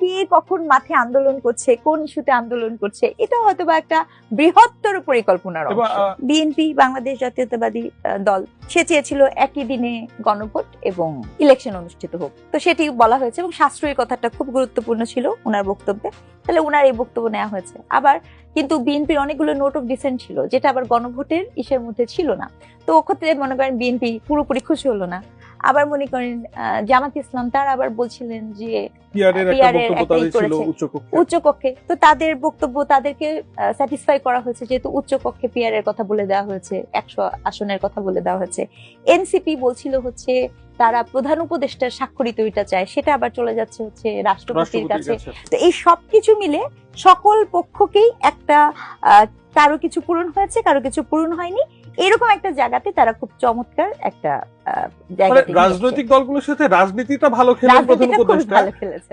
কে কখন মাঠে আন্দোলন করছে, কোন ইস্যুতে আন্দোলন করছে, এটা হয়তো বা একটা বৃহত্তর পরিকল্পনার অংশ। বিএনপি বাংলাদেশ জাতীয়তাবাদী দল সে চেয়েছিল একই দিনে গণভোট এবং ইলেকশন অনুষ্ঠিত হোক, তো সেটি বলা হয়েছে এবং সাশ্রয়ী কথাটা খুব গুরুত্বপূর্ণ ছিল ওনার বক্তব্যে, তাহলে ওনার এই বক্তব্য নেওয়া হয়েছে। আবার কিন্তু বিএনপির অনেকগুলো নোট অফ ডিসেন্ট ছিল যেটা আবার গণভোটের ইসের মধ্যে ছিল না, তো ওক্ষেত্রে মনে করেন বিএনপি পুরোপুরি খুশি হলো না। আবার মনে করেন জামাত ইসলাম তারা আবার বলছিলেন যে উচ্চ কক্ষে, তো তাদের বক্তব্য তাদেরকে স্যাটিসফাই করা হয়েছে, যেহেতু উচ্চ কক্ষে পিআর এর কথা বলে দেওয়া হয়েছে, 100 আসনের কথা বলে দেওয়া হয়েছে। এনসিপি বলছিল হচ্ছে তারা প্রধান উপদেষ্টার স্বাক্ষরিত ওইটা চায়, সেটা আবার চলে যাচ্ছে হচ্ছে রাষ্ট্রপতির কাছে। তো এই সবকিছু মিলে সকল পক্ষকেই একটা কারো কিছু পূরণ হয়েছে, কারো কিছু পূরণ হয়নি, এরকম একটা জায়গাতে তারা খুব চমৎকার একটা জায়গা, রাজনৈতিক দলগুলোর সাথে রাজনীতিটা ভালো খেলে প্রধান উপদেষ্টা ভালো খেলেছে।